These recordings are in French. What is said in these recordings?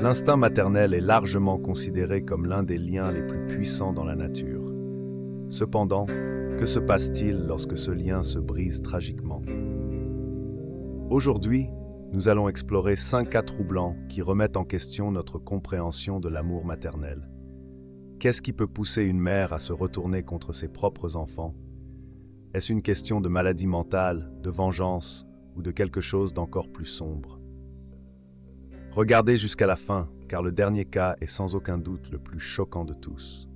L'instinct maternel est largement considéré comme l'un des liens les plus puissants dans la nature. Cependant, que se passe-t-il lorsque ce lien se brise tragiquement? Aujourd'hui, nous allons explorer 5 cas troublants qui remettent en question notre compréhension de l'amour maternel. Qu'est-ce qui peut pousser une mère à se retourner contre ses propres enfants? Est-ce une question de maladie mentale, de vengeance ou de quelque chose d'encore plus sombre? Regardez jusqu'à la fin, car le dernier cas est sans aucun doute le plus choquant de tous.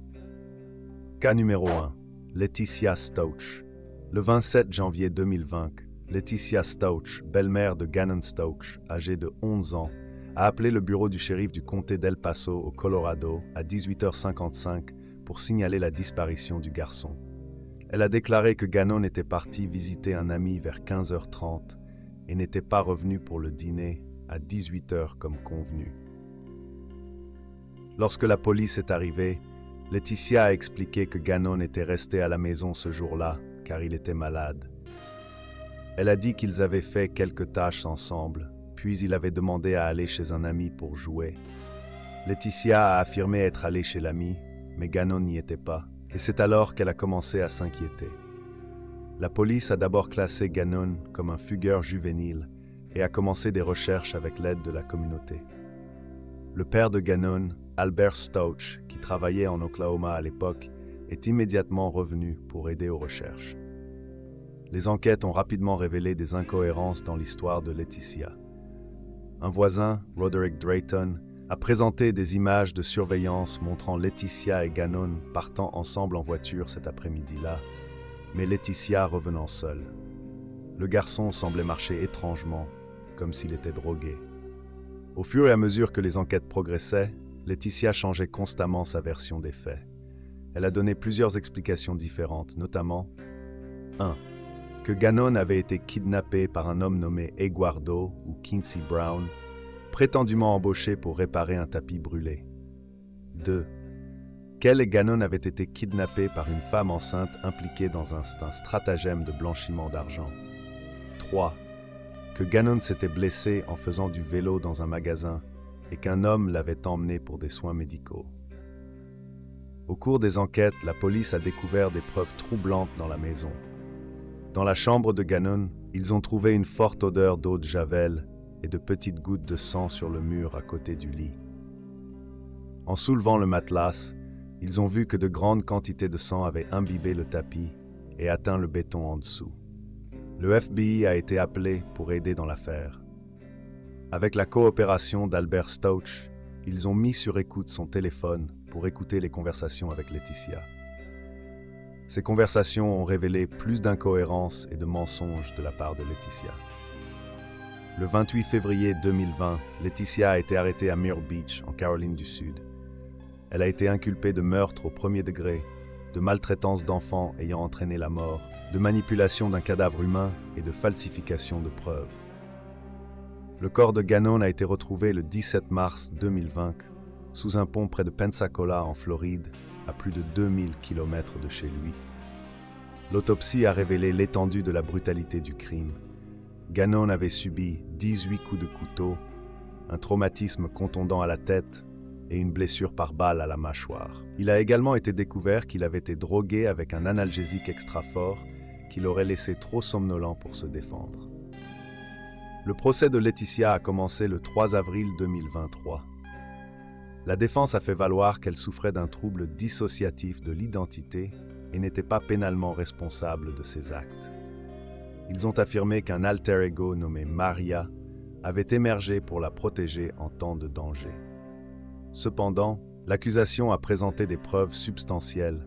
Cas numéro 1. Laetitia Stouch. Le 27 janvier 2020, Laetitia Stouch, belle-mère de Gannon Stouch, âgée de 11 ans, a appelé le bureau du shérif du comté d'El Paso, au Colorado, à 18h55 pour signaler la disparition du garçon. Elle a déclaré que Gannon était parti visiter un ami vers 15h30 et n'était pas revenu pour le dîner à 18h comme convenu. Lorsque la police est arrivée, Laetitia a expliqué que Gannon était resté à la maison ce jour-là car il était malade. Elle a dit qu'ils avaient fait quelques tâches ensemble, puis il avait demandé à aller chez un ami pour jouer. Laetitia a affirmé être allée chez l'ami, mais Gannon n'y était pas, et c'est alors qu'elle a commencé à s'inquiéter. La police a d'abord classé Gannon comme un fugueur juvénile et a commencé des recherches avec l'aide de la communauté. Le père de Gannon, Albert Stouch, qui travaillait en Oklahoma à l'époque, est immédiatement revenu pour aider aux recherches. Les enquêtes ont rapidement révélé des incohérences dans l'histoire de Laetitia. Un voisin, Roderick Drayton, a présenté des images de surveillance montrant Laetitia et Gannon partant ensemble en voiture cet après-midi-là, mais Laetitia revenant seule. Le garçon semblait marcher étrangement, comme s'il était drogué. Au fur et à mesure que les enquêtes progressaient, Laetitia changeait constamment sa version des faits. Elle a donné plusieurs explications différentes, notamment 1. Que Gannon avait été kidnappé par un homme nommé Eduardo ou Quincy Brown, prétendument embauché pour réparer un tapis brûlé. 2. Qu'elle et Gannon avaient été kidnappés par une femme enceinte impliquée dans un stratagème de blanchiment d'argent. 3. Que Gannon s'était blessé en faisant du vélo dans un magasin et qu'un homme l'avait emmené pour des soins médicaux. Au cours des enquêtes, la police a découvert des preuves troublantes dans la maison. Dans la chambre de Gannon, ils ont trouvé une forte odeur d'eau de javel et de petites gouttes de sang sur le mur à côté du lit. En soulevant le matelas, ils ont vu que de grandes quantités de sang avaient imbibé le tapis et atteint le béton en dessous. Le FBI a été appelé pour aider dans l'affaire. Avec la coopération d'Albert Stouch, ils ont mis sur écoute son téléphone pour écouter les conversations avec Laetitia. Ces conversations ont révélé plus d'incohérences et de mensonges de la part de Laetitia. Le 28 février 2020, Laetitia a été arrêtée à Muir Beach, en Caroline du Sud. Elle a été inculpée de meurtre au premier degré, de maltraitance d'enfants ayant entraîné la mort, de manipulation d'un cadavre humain et de falsification de preuves. Le corps de Gannon a été retrouvé le 17 mars 2020 sous un pont près de Pensacola en Floride, à plus de 2000 km de chez lui. L'autopsie a révélé l'étendue de la brutalité du crime. Gannon avait subi 18 coups de couteau, un traumatisme contondant à la tête et une blessure par balle à la mâchoire. Il a également été découvert qu'il avait été drogué avec un analgésique extra fort qui l'aurait laissé trop somnolent pour se défendre. Le procès de Laetitia a commencé le 3 avril 2023. La défense a fait valoir qu'elle souffrait d'un trouble dissociatif de l'identité et n'était pas pénalement responsable de ses actes. Ils ont affirmé qu'un alter ego nommé Maria avait émergé pour la protéger en temps de danger. Cependant, l'accusation a présenté des preuves substantielles,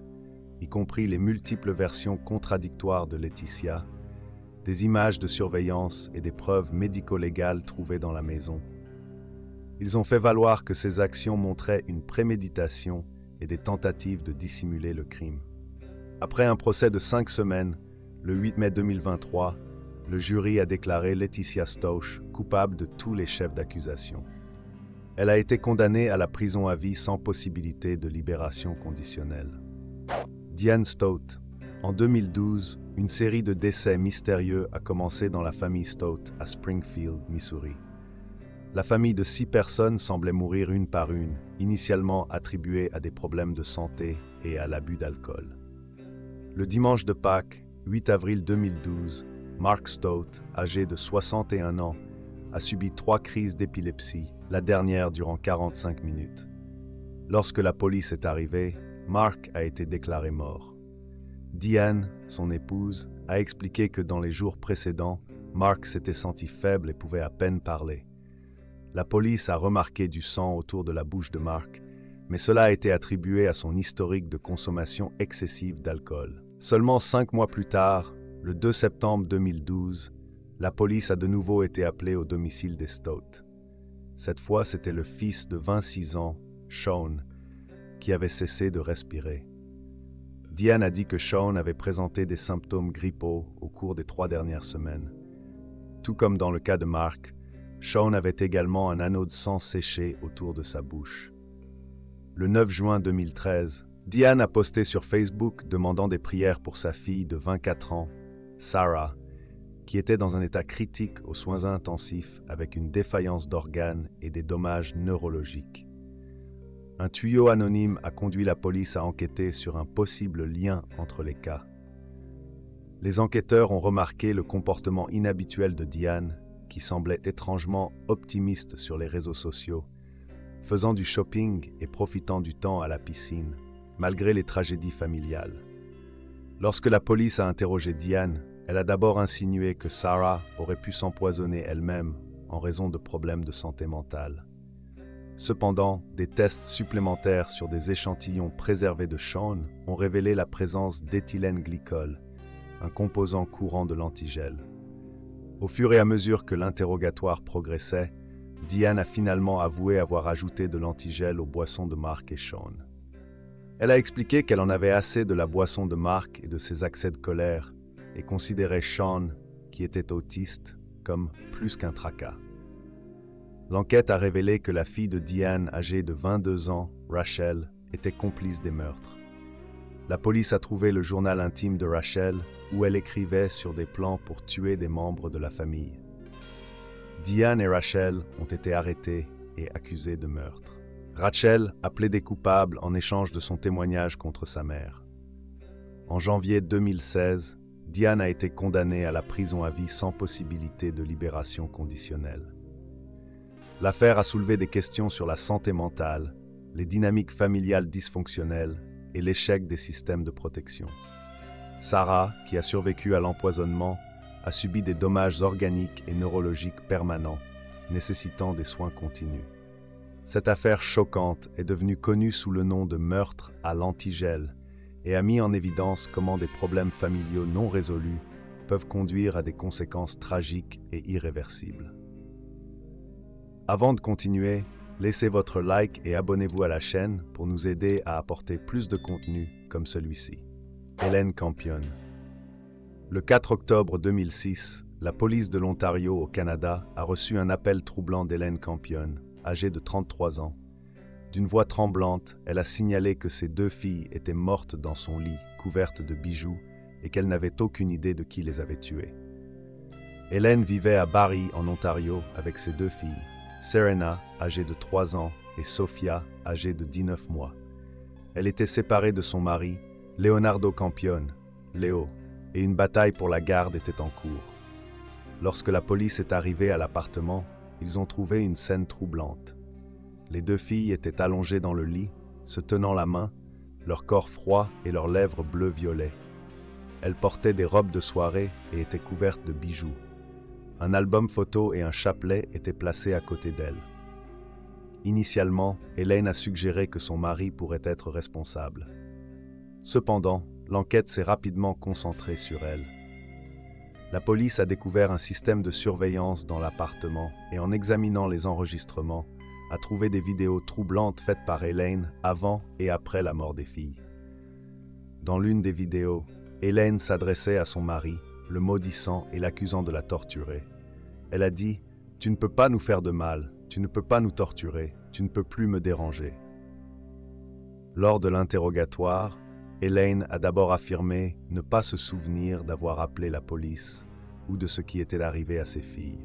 y compris les multiples versions contradictoires de Laetitia, des images de surveillance et des preuves médico-légales trouvées dans la maison. Ils ont fait valoir que ces actions montraient une préméditation et des tentatives de dissimuler le crime. Après un procès de 5 semaines, le 8 mai 2023, le jury a déclaré Laetitia Stouch coupable de tous les chefs d'accusation. Elle a été condamnée à la prison à vie sans possibilité de libération conditionnelle. Diane Stout. En 2012, une série de décès mystérieux a commencé dans la famille Stout à Springfield, Missouri. La famille de 6 personnes semblait mourir une par une, initialement attribuées à des problèmes de santé et à l'abus d'alcool. Le dimanche de Pâques, 8 avril 2012, Mark Stout, âgé de 61 ans, a subi 3 crises d'épilepsie, la dernière durant 45 minutes. Lorsque la police est arrivée, Mark a été déclaré mort. Diane, son épouse, a expliqué que dans les jours précédents, Mark s'était senti faible et pouvait à peine parler. La police a remarqué du sang autour de la bouche de Mark, mais cela a été attribué à son historique de consommation excessive d'alcool. Seulement 5 mois plus tard, le 2 septembre 2012, la police a de nouveau été appelée au domicile des Stout. Cette fois, c'était le fils de 26 ans, Sean, qui avait cessé de respirer. Diane a dit que Sean avait présenté des symptômes grippaux au cours des 3 dernières semaines. Tout comme dans le cas de Mark, Sean avait également un anneau de sang séché autour de sa bouche. Le 9 juin 2013, Diane a posté sur Facebook demandant des prières pour sa fille de 24 ans, Sarah, qui était dans un état critique aux soins intensifs avec une défaillance d'organes et des dommages neurologiques. Un tuyau anonyme a conduit la police à enquêter sur un possible lien entre les cas. Les enquêteurs ont remarqué le comportement inhabituel de Diane, qui semblait étrangement optimiste sur les réseaux sociaux, faisant du shopping et profitant du temps à la piscine, malgré les tragédies familiales. Lorsque la police a interrogé Diane, elle a d'abord insinué que Sarah aurait pu s'empoisonner elle-même en raison de problèmes de santé mentale. Cependant, des tests supplémentaires sur des échantillons préservés de Sean ont révélé la présence d'éthylène glycol, un composant courant de l'antigel. Au fur et à mesure que l'interrogatoire progressait, Diane a finalement avoué avoir ajouté de l'antigel aux boissons de Mark et Sean. Elle a expliqué qu'elle en avait assez de la boisson de Mark et de ses accès de colère et considérait Sean, qui était autiste, comme plus qu'un tracas. L'enquête a révélé que la fille de Diane, âgée de 22 ans, Rachel, était complice des meurtres. La police a trouvé le journal intime de Rachel où elle écrivait sur des plans pour tuer des membres de la famille. Diane et Rachel ont été arrêtés et accusés de meurtre. Rachel a plaidé coupable en échange de son témoignage contre sa mère. En janvier 2016, Diane a été condamnée à la prison à vie sans possibilité de libération conditionnelle. L'affaire a soulevé des questions sur la santé mentale, les dynamiques familiales dysfonctionnelles et l'échec des systèmes de protection. Sarah, qui a survécu à l'empoisonnement, a subi des dommages organiques et neurologiques permanents, nécessitant des soins continus. Cette affaire choquante est devenue connue sous le nom de meurtre à l'antigel et a mis en évidence comment des problèmes familiaux non résolus peuvent conduire à des conséquences tragiques et irréversibles. Avant de continuer, laissez votre like et abonnez-vous à la chaîne pour nous aider à apporter plus de contenu comme celui-ci. Hélène Campion. Le 4 octobre 2006, la police de l'Ontario au Canada a reçu un appel troublant d'Hélène Campion, âgée de 33 ans. D'une voix tremblante, elle a signalé que ses 2 filles étaient mortes dans son lit, couvertes de bijoux, et qu'elle n'avait aucune idée de qui les avait tuées. Hélène vivait à Barrie, en Ontario, avec ses 2 filles. Serena, âgée de 3 ans, et Sophia, âgée de 19 mois. Elle était séparée de son mari, Leonardo Campion, Léo, et une bataille pour la garde était en cours. Lorsque la police est arrivée à l'appartement, ils ont trouvé une scène troublante. Les 2 filles étaient allongées dans le lit, se tenant la main, leur corps froid et leurs lèvres bleu-violet. Elles portaient des robes de soirée et étaient couvertes de bijoux. Un album photo et un chapelet étaient placés à côté d'elle. Initialement, Hélène a suggéré que son mari pourrait être responsable. Cependant, l'enquête s'est rapidement concentrée sur elle. La police a découvert un système de surveillance dans l'appartement et en examinant les enregistrements, a trouvé des vidéos troublantes faites par Hélène avant et après la mort des filles. Dans l'une des vidéos, Hélène s'adressait à son mari, le maudissant et l'accusant de la torturer. Elle a dit « Tu ne peux pas nous faire de mal, tu ne peux pas nous torturer, tu ne peux plus me déranger. » Lors de l'interrogatoire, Hélène a d'abord affirmé ne pas se souvenir d'avoir appelé la police ou de ce qui était arrivé à ses filles.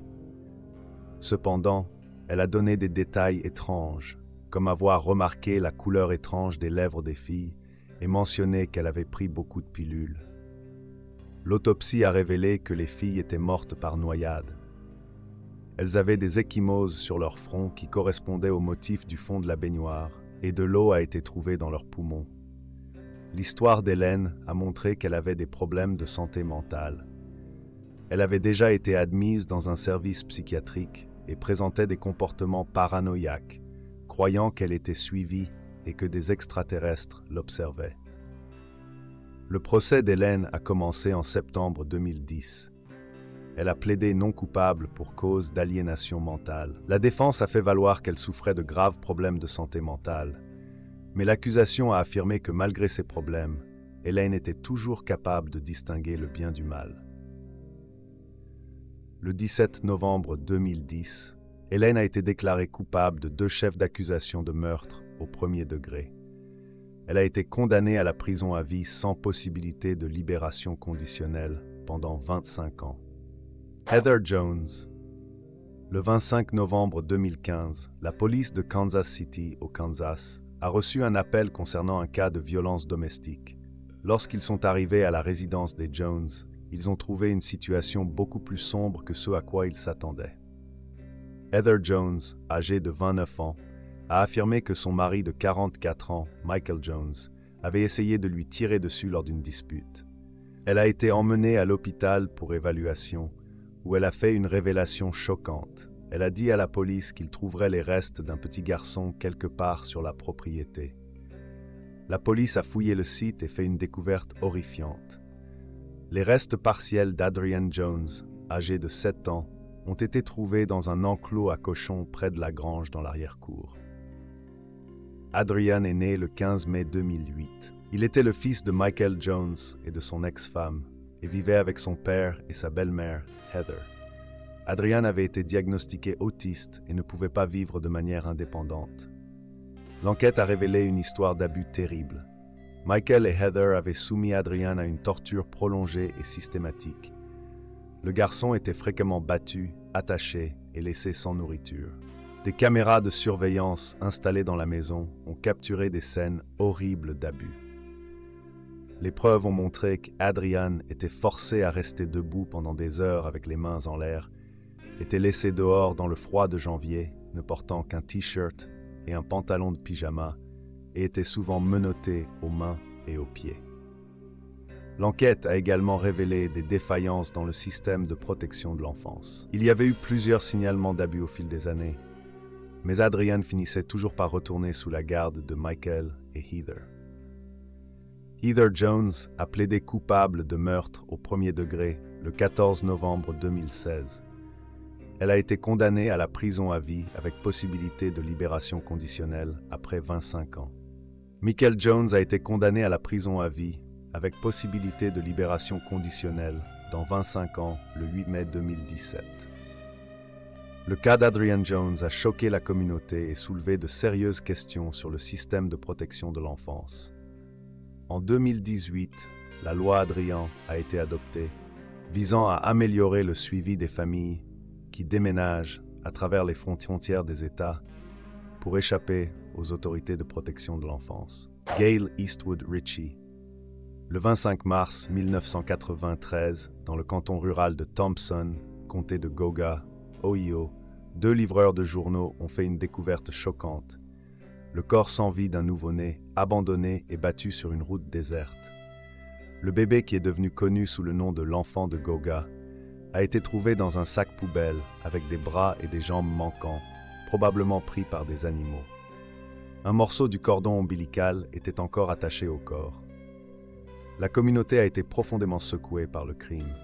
Cependant, Elle a donné des détails étranges, comme avoir remarqué la couleur étrange des lèvres des filles et mentionné qu'elle avait pris beaucoup de pilules. L'autopsie a révélé que les filles étaient mortes par noyade. Elles avaient des ecchymoses sur leur front qui correspondaient au motif du fond de la baignoire, et de l'eau a été trouvée dans leurs poumons. L'histoire d'Hélène a montré qu'elle avait des problèmes de santé mentale. Elle avait déjà été admise dans un service psychiatrique et présentait des comportements paranoïaques, croyant qu'elle était suivie et que des extraterrestres l'observaient. Le procès d'Hélène a commencé en septembre 2010. Elle a plaidé non coupable pour cause d'aliénation mentale. La défense a fait valoir qu'elle souffrait de graves problèmes de santé mentale, mais l'accusation a affirmé que malgré ces problèmes, Hélène était toujours capable de distinguer le bien du mal. Le 17 novembre 2010, Hélène a été déclarée coupable de 2 chefs d'accusation de meurtre au premier degré. Elle a été condamnée à la prison à vie sans possibilité de libération conditionnelle pendant 25 ans. Heather Jones. Le 25 novembre 2015, la police de Kansas City, au Kansas, a reçu un appel concernant un cas de violence domestique. Lorsqu'ils sont arrivés à la résidence des Jones, ils ont trouvé une situation beaucoup plus sombre que ce à quoi ils s'attendaient. Heather Jones, âgée de 29 ans, a affirmé que son mari de 44 ans, Michael Jones, avait essayé de lui tirer dessus lors d'une dispute. Elle a été emmenée à l'hôpital pour évaluation, où elle a fait une révélation choquante. Elle a dit à la police qu'il trouverait les restes d'un petit garçon quelque part sur la propriété. La police a fouillé le site et fait une découverte horrifiante. Les restes partiels d'Adrian Jones, âgé de 7 ans, ont été trouvés dans un enclos à cochons près de la grange dans l'arrière-cour. Adrian est né le 15 mai 2008. Il était le fils de Michael Jones et de son ex-femme, et vivait avec son père et sa belle-mère, Heather. Adrian avait été diagnostiqué autiste et ne pouvait pas vivre de manière indépendante. L'enquête a révélé une histoire d'abus terrible. Michael et Heather avaient soumis Adrian à une torture prolongée et systématique. Le garçon était fréquemment battu, attaché et laissé sans nourriture. Des caméras de surveillance installées dans la maison ont capturé des scènes horribles d'abus. Les preuves ont montré qu'Adrian était forcé à rester debout pendant des heures avec les mains en l'air, était laissé dehors dans le froid de janvier, ne portant qu'un t-shirt et un pantalon de pyjama, et était souvent menotté aux mains et aux pieds. L'enquête a également révélé des défaillances dans le système de protection de l'enfance. Il y avait eu plusieurs signalements d'abus au fil des années, mais Adrian finissait toujours par retourner sous la garde de Michael et Heather. Heather Jones a plaidé coupable de meurtre au premier degré le 14 novembre 2016. Elle a été condamnée à la prison à vie avec possibilité de libération conditionnelle après 25 ans. Michael Jones a été condamné à la prison à vie avec possibilité de libération conditionnelle dans 25 ans le 8 mai 2017. Le cas d'Adrian Jones a choqué la communauté et soulevé de sérieuses questions sur le système de protection de l'enfance. En 2018, la loi Adrian a été adoptée, visant à améliorer le suivi des familles qui déménagent à travers les frontières des États pour échapper aux autorités de protection de l'enfance. Gail Eastwood Ritchie. Le 25 mars 1993, dans le canton rural de Thompson, comté de Gauga, Ohio, 2 livreurs de journaux ont fait une découverte choquante. Le corps sans vie d'un nouveau-né, abandonné et battu sur une route déserte. Le bébé, qui est devenu connu sous le nom de l'enfant de Gauga, a été trouvé dans un sac poubelle avec des bras et des jambes manquants, probablement pris par des animaux. Un morceau du cordon ombilical était encore attaché au corps. La communauté a été profondément secouée par le crime.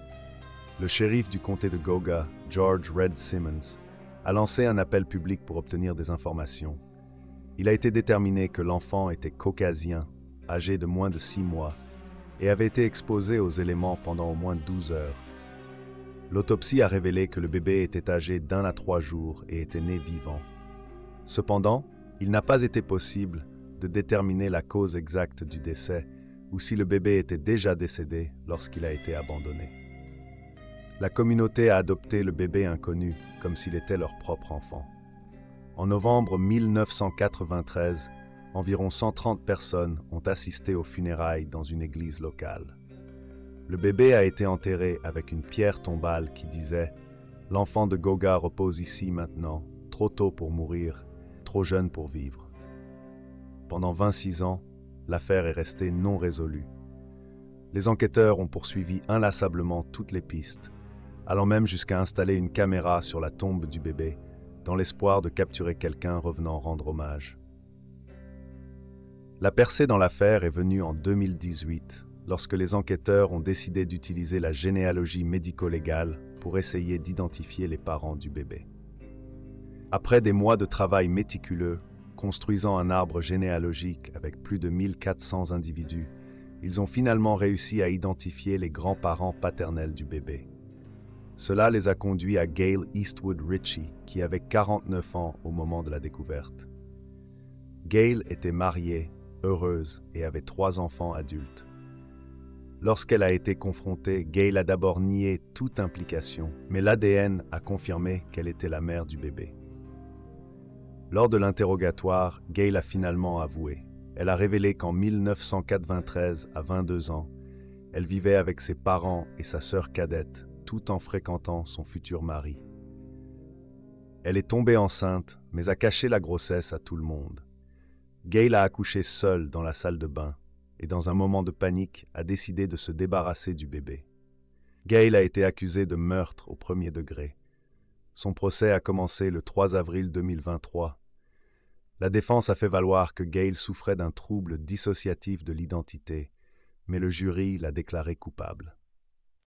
Le shérif du comté de Gauga, George Red Simmons, a lancé un appel public pour obtenir des informations. Il a été déterminé que l'enfant était caucasien, âgé de moins de 6 mois, et avait été exposé aux éléments pendant au moins 12 heures. L'autopsie a révélé que le bébé était âgé d'1 à 3 jours et était né vivant. Cependant, il n'a pas été possible de déterminer la cause exacte du décès ou si le bébé était déjà décédé lorsqu'il a été abandonné. La communauté a adopté le bébé inconnu comme s'il était leur propre enfant. En novembre 1993, environ 130 personnes ont assisté aux funérailles dans une église locale. Le bébé a été enterré avec une pierre tombale qui disait « L'enfant de Goga repose ici maintenant, trop tôt pour mourir, trop jeune pour vivre ». Pendant 26 ans, l'affaire est restée non résolue. Les enquêteurs ont poursuivi inlassablement toutes les pistes, allant même jusqu'à installer une caméra sur la tombe du bébé, dans l'espoir de capturer quelqu'un revenant rendre hommage. La percée dans l'affaire est venue en 2018, lorsque les enquêteurs ont décidé d'utiliser la généalogie médico-légale pour essayer d'identifier les parents du bébé. Après des mois de travail méticuleux, construisant un arbre généalogique avec plus de 1400 individus, ils ont finalement réussi à identifier les grands-parents paternels du bébé. Cela les a conduits à Gail Eastwood Ritchie, qui avait 49 ans au moment de la découverte. Gail était mariée, heureuse et avait 3 enfants adultes. Lorsqu'elle a été confrontée, Gail a d'abord nié toute implication, mais l'ADN a confirmé qu'elle était la mère du bébé. Lors de l'interrogatoire, Gail a finalement avoué. Elle a révélé qu'en 1993, à 22 ans, elle vivait avec ses parents et sa sœur cadette, tout en fréquentant son futur mari. Elle est tombée enceinte, mais a caché la grossesse à tout le monde. Gail a accouché seule dans la salle de bain et dans un moment de panique a décidé de se débarrasser du bébé. Gail a été accusée de meurtre au premier degré. Son procès a commencé le 3 avril 2023. La défense a fait valoir que Gail souffrait d'un trouble dissociatif de l'identité, mais le jury l'a déclarée coupable.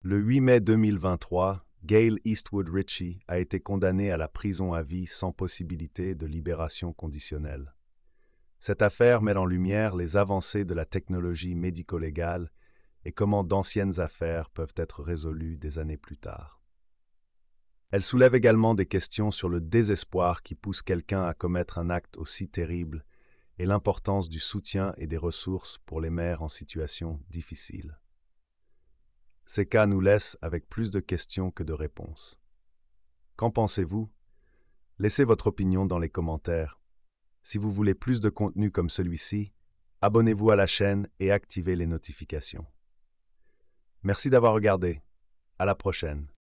Le 8 mai 2023, Gail Eastwood Ritchie a été condamnée à la prison à vie sans possibilité de libération conditionnelle. Cette affaire met en lumière les avancées de la technologie médico-légale et comment d'anciennes affaires peuvent être résolues des années plus tard. Elle soulève également des questions sur le désespoir qui pousse quelqu'un à commettre un acte aussi terrible et l'importance du soutien et des ressources pour les mères en situation difficile. Ces cas nous laissent avec plus de questions que de réponses. Qu'en pensez-vous? Laissez votre opinion dans les commentaires. Si vous voulez plus de contenu comme celui-ci, abonnez-vous à la chaîne et activez les notifications. Merci d'avoir regardé. À la prochaine.